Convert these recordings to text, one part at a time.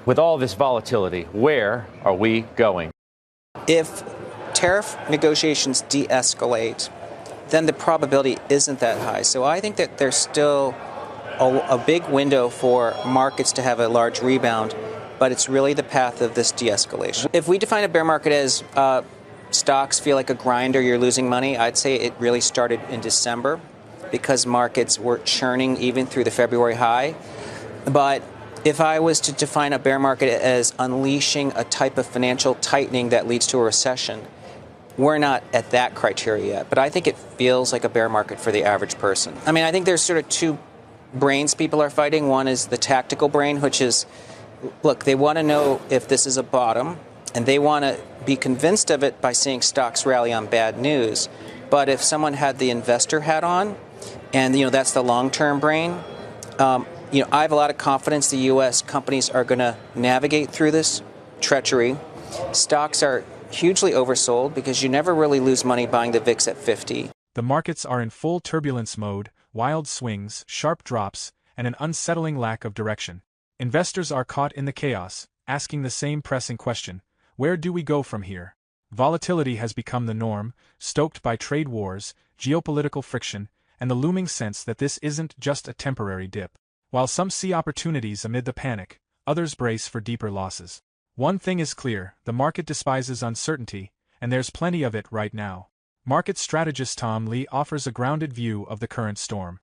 With all this volatility, where are we going? If tariff negotiations de-escalate, then the probability isn't that high. So I think that there's still a big window for markets to have a large rebound, but it's really the path of this de-escalation. If we define a bear market as stocks feel like a grind or you're losing money, I'd say it really started in December because markets were churning even through the February high. But if I was to define a bear market as unleashing a type of financial tightening that leads to a recession, we're not at that criteria yet. But I think it feels like a bear market for the average person. I mean, I think there's sort of two brains people are fighting. One is the tactical brain, which is, look, they want to know if this is a bottom, and they want to be convinced of it by seeing stocks rally on bad news. But if someone had the investor hat on, and that's the long-term brain, I have a lot of confidence the U.S. companies are going to navigate through this treachery. Stocks are hugely oversold because you never really lose money buying the VIX at 50. The markets are in full turbulence mode, wild swings, sharp drops, and an unsettling lack of direction. Investors are caught in the chaos, asking the same pressing question: where do we go from here? Volatility has become the norm, stoked by trade wars, geopolitical friction, and the looming sense that this isn't just a temporary dip. While some see opportunities amid the panic, others brace for deeper losses. One thing is clear: the market despises uncertainty, and there's plenty of it right now. Market strategist Tom Lee offers a grounded view of the current storm.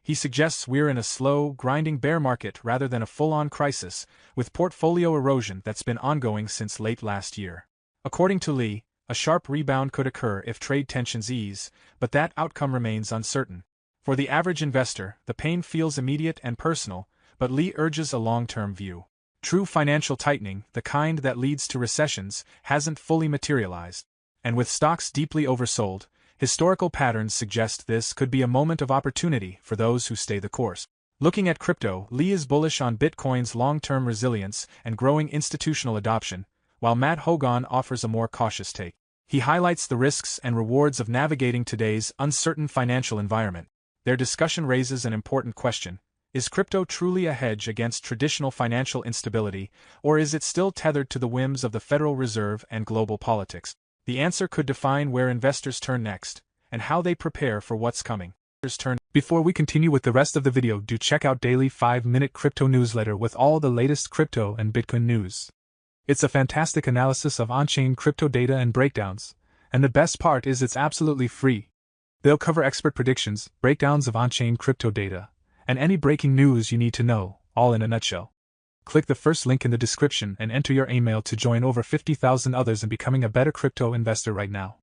He suggests we're in a slow, grinding bear market rather than a full-on crisis, with portfolio erosion that's been ongoing since late last year. According to Lee, a sharp rebound could occur if trade tensions ease, but that outcome remains uncertain. For the average investor, the pain feels immediate and personal, but Lee urges a long-term view. True financial tightening, the kind that leads to recessions, hasn't fully materialized. And with stocks deeply oversold, historical patterns suggest this could be a moment of opportunity for those who stay the course. Looking at crypto, Lee is bullish on Bitcoin's long-term resilience and growing institutional adoption, while Matt Hougan offers a more cautious take. He highlights the risks and rewards of navigating today's uncertain financial environment. Their discussion raises an important question: is crypto truly a hedge against traditional financial instability, or is it still tethered to the whims of the Federal Reserve and global politics? The answer could define where investors turn next, and how they prepare for what's coming. Before we continue with the rest of the video, do check out daily 5-minute crypto newsletter with all the latest crypto and Bitcoin news. It's a fantastic analysis of on-chain crypto data and breakdowns, and the best part is it's absolutely free. They'll cover expert predictions, breakdowns of on-chain crypto data, and any breaking news you need to know, all in a nutshell. Click the first link in the description and enter your email to join over 50,000 others in becoming a better crypto investor right now.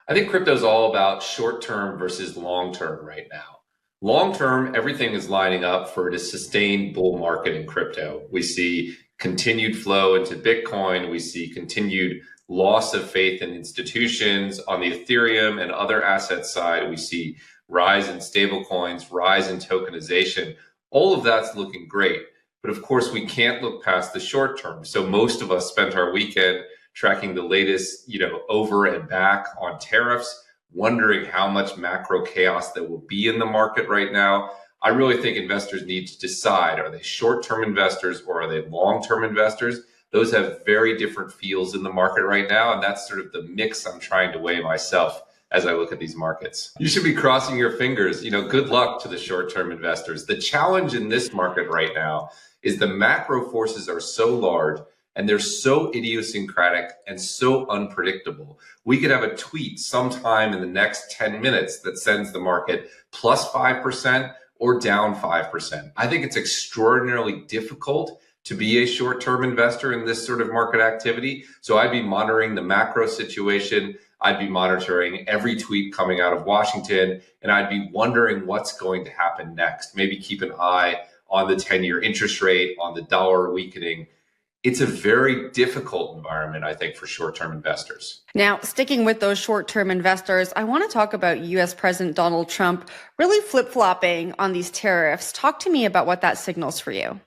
I think crypto is all about short-term versus long-term right now. Long-term, everything is lining up for a sustained bull market in crypto. We see continued flow into Bitcoin. We see continued loss of faith in institutions. On the Ethereum and other asset side, we see rise in stablecoins, rise in tokenization. All of that's looking great. But of course, we can't look past the short term. So most of us spent our weekend tracking the latest, over and back on tariffs, wondering how much macro chaos there will be in the market right now. I really think investors need to decide, are they short-term investors or are they long-term investors? Those have very different feels in the market right now, and that's sort of the mix I'm trying to weigh myself as I look at these markets. You should be crossing your fingers. Good luck to the short-term investors. The challenge in this market right now is the macro forces are so large and they're so idiosyncratic and so unpredictable. We could have a tweet sometime in the next 10 minutes that sends the market plus 5% or down 5%. I think it's extraordinarily difficult to be a short-term investor in this sort of market activity. So I'd be monitoring the macro situation. I'd be monitoring every tweet coming out of Washington, and I'd be wondering what's going to happen next. Maybe keep an eye on the 10-year interest rate, on the dollar weakening. It's a very difficult environment, I think, for short-term investors. Now, sticking with those short-term investors, I want to talk about U.S. President Donald Trump really flip-flopping on these tariffs. Talk to me about what that signals for you.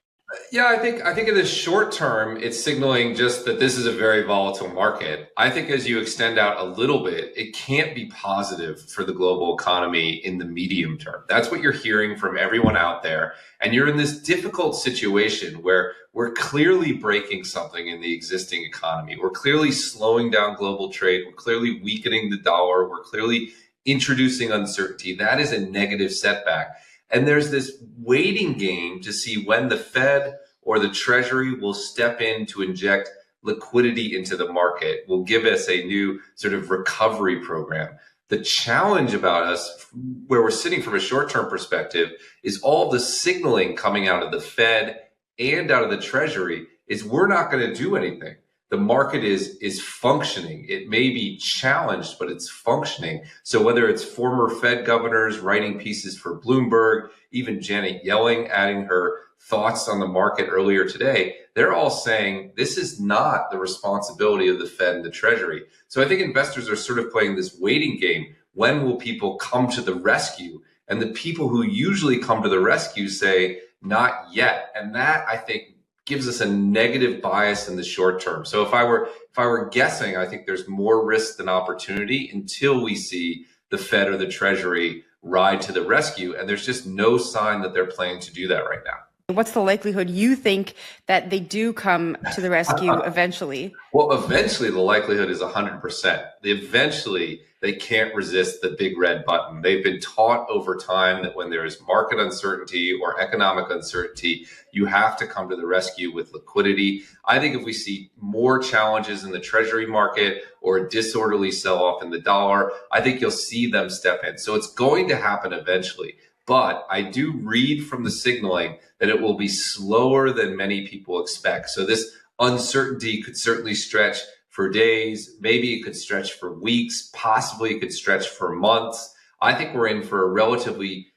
Yeah, I think in the short term, it's signaling just that this is a very volatile market. I think as you extend out a little bit, it can't be positive for the global economy in the medium term. That's what you're hearing from everyone out there. And you're in this difficult situation where we're clearly breaking something in the existing economy. We're clearly slowing down global trade. We're clearly weakening the dollar. We're clearly introducing uncertainty. That is a negative setback. And there's this waiting game to see when the Fed or the Treasury will step in to inject liquidity into the market, will give us a new sort of recovery program. The challenge about us, where we're sitting from a short-term perspective, is all the signaling coming out of the Fed and out of the Treasury is we're not going to do anything. The market is functioning. It may be challenged, but it's functioning. So whether it's former Fed governors writing pieces for Bloomberg, even Janet Yellen adding her thoughts on the market earlier today, they're all saying this is not the responsibility of the Fed and the Treasury. So I think investors are sort of playing this waiting game. When will people come to the rescue? And the people who usually come to the rescue say, not yet. And that, I think, gives us a negative bias in the short term. So if I were guessing, I think there's more risk than opportunity until we see the Fed or the Treasury ride to the rescue. And there's just no sign that they're planning to do that right now. What's the likelihood you think that they do come to the rescue eventually? Well, eventually the likelihood is 100%. Eventually they can't resist the big red button. They've been taught over time that when there is market uncertainty or economic uncertainty, you have to come to the rescue with liquidity. I think if we see more challenges in the Treasury market or a disorderly sell-off in the dollar, I think you'll see them step in. So it's going to happen eventually. But I do read from the signaling that it will be slower than many people expect. So this uncertainty could certainly stretch for days. Maybe it could stretch for weeks. Possibly it could stretch for months. I think we're in for a relatively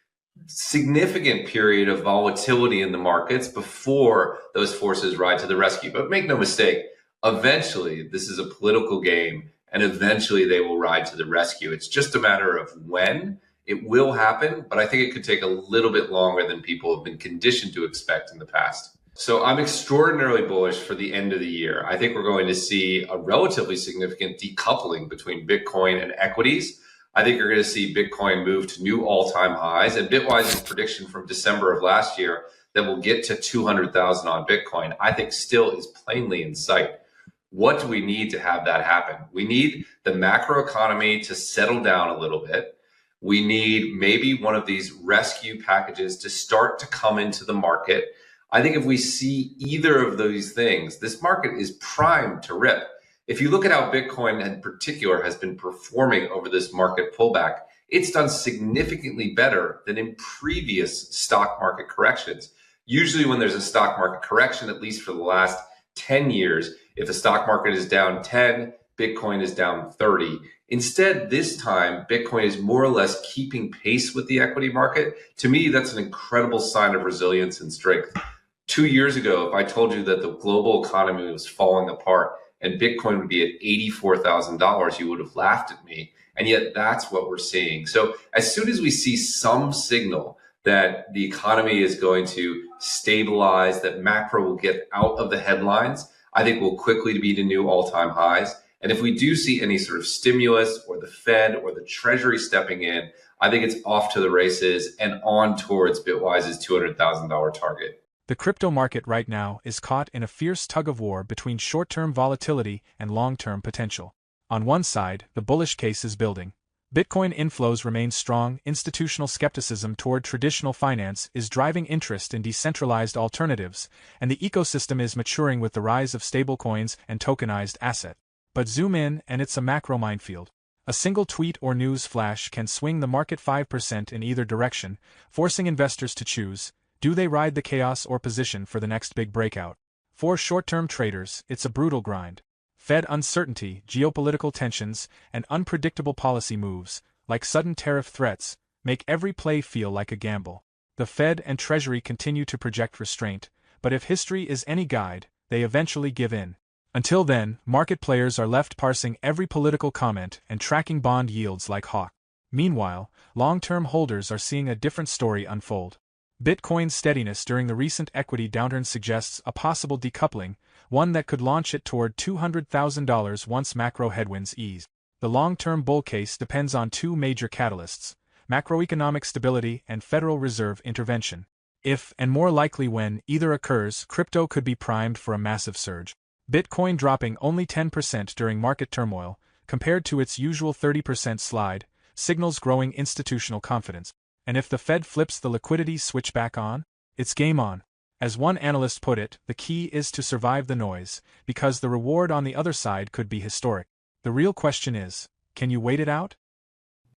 significant period of volatility in the markets before those forces ride to the rescue. But make no mistake, eventually this is a political game and eventually they will ride to the rescue. It's just a matter of when. It will happen, but I think it could take a little bit longer than people have been conditioned to expect in the past. So I'm extraordinarily bullish for the end of the year. I think we're going to see a relatively significant decoupling between Bitcoin and equities. I think you're going to see Bitcoin move to new all-time highs, and Bitwise's prediction from December of last year that we'll get to 200,000 on Bitcoin, I think still is plainly in sight. What do we need to have that happen? We need the macroeconomy to settle down a little bit. We need maybe one of these rescue packages to start to come into the market. I think if we see either of those things, this market is primed to rip. If you look at how Bitcoin in particular has been performing over this market pullback, it's done significantly better than in previous stock market corrections. Usually when there's a stock market correction, at least for the last 10 years, if the stock market is down 10, Bitcoin is down 30. Instead, this time, Bitcoin is more or less keeping pace with the equity market. To me, that's an incredible sign of resilience and strength. 2 years ago, if I told you that the global economy was falling apart and Bitcoin would be at $84,000, you would have laughed at me. And yet that's what we're seeing. So as soon as we see some signal that the economy is going to stabilize, that macro will get out of the headlines, I think we'll quickly be to new all-time highs. And if we do see any sort of stimulus or the Fed or the Treasury stepping in, I think it's off to the races and on towards Bitwise's $200,000 target. The crypto market right now is caught in a fierce tug-of-war between short-term volatility and long-term potential. On one side, the bullish case is building. Bitcoin inflows remain strong, institutional skepticism toward traditional finance is driving interest in decentralized alternatives, and the ecosystem is maturing with the rise of stablecoins and tokenized assets. But zoom in and it's a macro minefield. A single tweet or news flash can swing the market 5% in either direction, forcing investors to choose, do they ride the chaos or position for the next big breakout? For short-term traders, it's a brutal grind. Fed uncertainty, geopolitical tensions, and unpredictable policy moves, like sudden tariff threats, make every play feel like a gamble. The Fed and Treasury continue to project restraint, but if history is any guide, they eventually give in. Until then, market players are left parsing every political comment and tracking bond yields like hawks. Meanwhile, long-term holders are seeing a different story unfold. Bitcoin's steadiness during the recent equity downturn suggests a possible decoupling, one that could launch it toward $200,000 once macro headwinds ease. The long-term bull case depends on two major catalysts: macroeconomic stability and Federal Reserve intervention. If, and more likely when, either occurs, crypto could be primed for a massive surge. Bitcoin dropping only 10% during market turmoil, compared to its usual 30% slide, signals growing institutional confidence. And if the Fed flips the liquidity switch back on, it's game on. As one analyst put it, the key is to survive the noise, because the reward on the other side could be historic. The real question is, can you wait it out?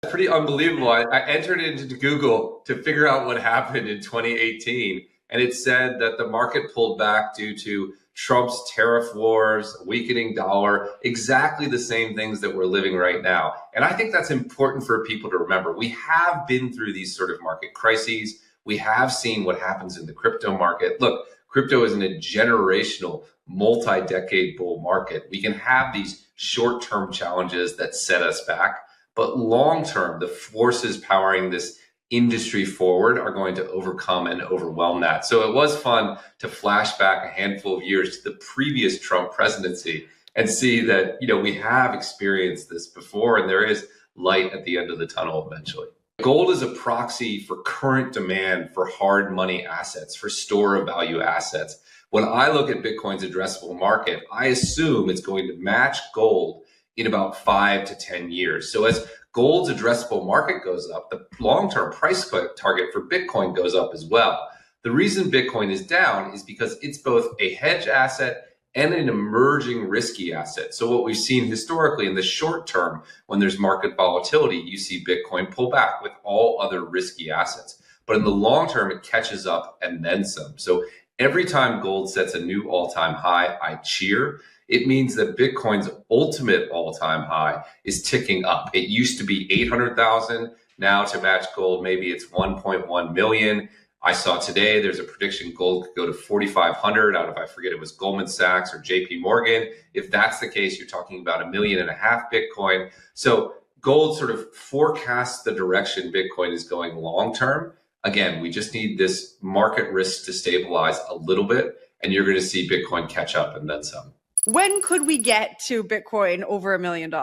It's pretty unbelievable. I entered into Google to figure out what happened in 2018, and it said that the market pulled back due to Trump's tariff wars, weakening dollar, exactly the same things that we're living right now. And I think that's important for people to remember. We have been through these sort of market crises. We have seen what happens in the crypto market. Look, crypto is in a generational, multi-decade bull market. We can have these short-term challenges that set us back, but long-term, the forces powering this industry forward are going to overcome and overwhelm that. So it was fun to flash back a handful of years to the previous Trump presidency and see that, we have experienced this before, and there is light at the end of the tunnel eventually. Gold is a proxy for current demand for hard money assets, for store of value assets. When I look at Bitcoin's addressable market, I assume it's going to match gold in about 5 to 10 years. So as gold's addressable market goes up, the long-term price target for Bitcoin goes up as well. The reason Bitcoin is down is because it's both a hedge asset and an emerging risky asset. So what we've seen historically in the short term, when there's market volatility, you see Bitcoin pull back with all other risky assets. But in the long term, it catches up and then some. So every time gold sets a new all-time high, I cheer. It means that Bitcoin's ultimate all-time high is ticking up. It used to be 800,000. Now to match gold, maybe it's 1.1 million. I saw today there's a prediction gold could go to 4,500 out of, I forget, it was Goldman Sachs or JP Morgan. If that's the case, you're talking about 1.5 million Bitcoin. So gold sort of forecasts the direction Bitcoin is going long-term. Again, we just need this market risk to stabilize a little bit, and you're going to see Bitcoin catch up and then some. When could we get to Bitcoin over $1 million?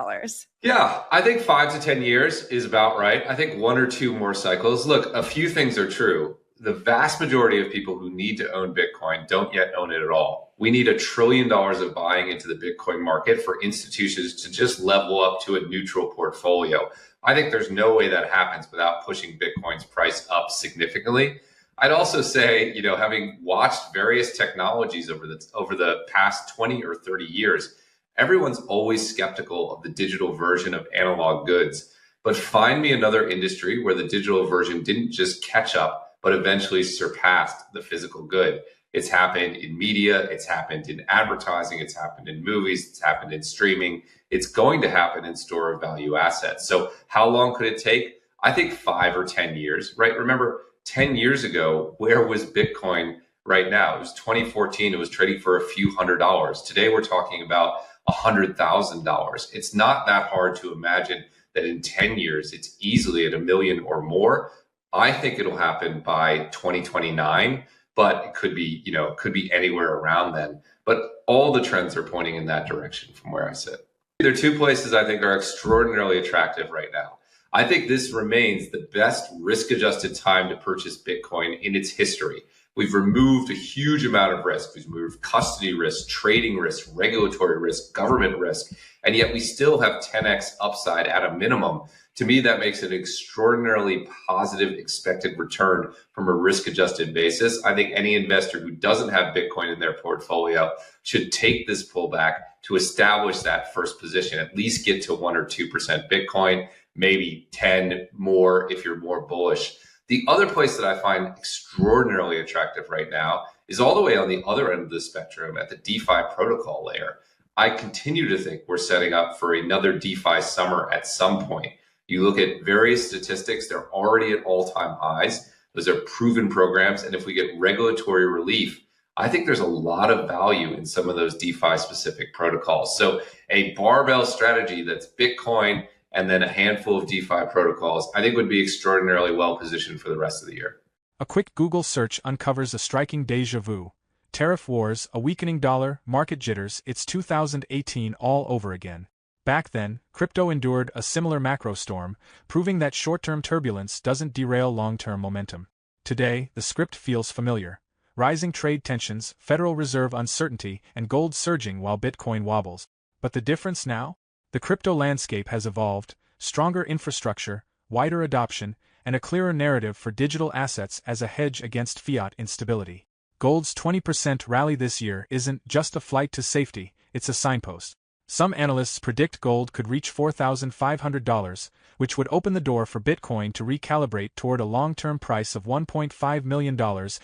Yeah, I think 5 to 10 years is about right. I think 1 or 2 more cycles. Look, a few things are true. The vast majority of people who need to own Bitcoin don't yet own it at all. We need $1 trillion of buying into the Bitcoin market for institutions to just level up to a neutral portfolio. I think there's no way that happens without pushing Bitcoin's price up significantly. I'd also say, having watched various technologies over the past 20 or 30 years, everyone's always skeptical of the digital version of analog goods. But find me another industry where the digital version didn't just catch up, but eventually surpassed the physical good. It's happened in media, it's happened in advertising, it's happened in movies, it's happened in streaming. It's going to happen in store of value assets. So how long could it take? I think 5 or 10 years, right? Remember, 10 years ago, where was Bitcoin right now? It was 2014. It was trading for a few $100s. Today, we're talking about $100,000. It's not that hard to imagine that in 10 years, it's easily at $1 million or more. I think it'll happen by 2029, but it could be anywhere around then. But all the trends are pointing in that direction from where I sit. There are 2 places I think are extraordinarily attractive right now. I think this remains the best risk-adjusted time to purchase Bitcoin in its history. We've removed a huge amount of risk. We've removed custody risk, trading risk, regulatory risk, government risk, and yet we still have 10x upside at a minimum. To me, that makes it an extraordinarily positive expected return from a risk-adjusted basis. I think any investor who doesn't have Bitcoin in their portfolio should take this pullback to establish that first position, at least get to 1 or 2% Bitcoin, maybe 10 more if you're more bullish. The other place that I find extraordinarily attractive right now is all the way on the other end of the spectrum at the DeFi protocol layer. I continue to think we're setting up for another DeFi summer at some point. You look at various statistics, they're already at all-time highs. Those are proven programs. And if we get regulatory relief, I think there's a lot of value in some of those DeFi specific protocols. So a barbell strategy that's Bitcoin and then a handful of DeFi protocols, I think would be extraordinarily well positioned for the rest of the year. A quick Google search uncovers a striking déjà vu. Tariff wars, a weakening dollar, market jitters, it's 2018 all over again. Back then, crypto endured a similar macro storm, proving that short-term turbulence doesn't derail long-term momentum. Today, the script feels familiar. Rising trade tensions, Federal Reserve uncertainty, and gold surging while Bitcoin wobbles. But the difference now? The crypto landscape has evolved, stronger infrastructure, wider adoption, and a clearer narrative for digital assets as a hedge against fiat instability. Gold's 20% rally this year isn't just a flight to safety, it's a signpost. Some analysts predict gold could reach $4,500, which would open the door for Bitcoin to recalibrate toward a long-term price of $1.5 million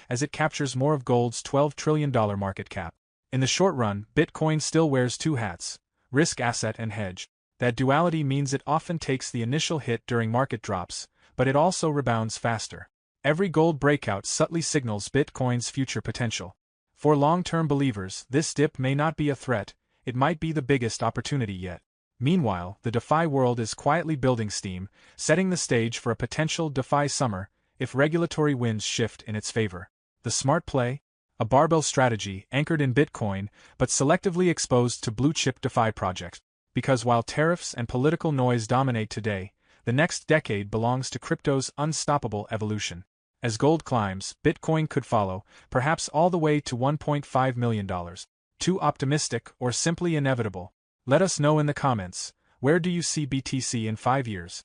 as it captures more of gold's $12 trillion market cap. In the short run, Bitcoin still wears two hats: risk asset and hedge. That duality means it often takes the initial hit during market drops, but it also rebounds faster. Every gold breakout subtly signals Bitcoin's future potential. For long-term believers, this dip may not be a threat, it might be the biggest opportunity yet. Meanwhile, the DeFi world is quietly building steam, setting the stage for a potential DeFi summer, if regulatory winds shift in its favor. The smart play? A barbell strategy anchored in Bitcoin, but selectively exposed to blue-chip DeFi projects. Because while tariffs and political noise dominate today, the next decade belongs to crypto's unstoppable evolution. As gold climbs, Bitcoin could follow, perhaps all the way to $1.5 million. Too optimistic or simply inevitable? Let us know in the comments. Where do you see BTC in 5 years?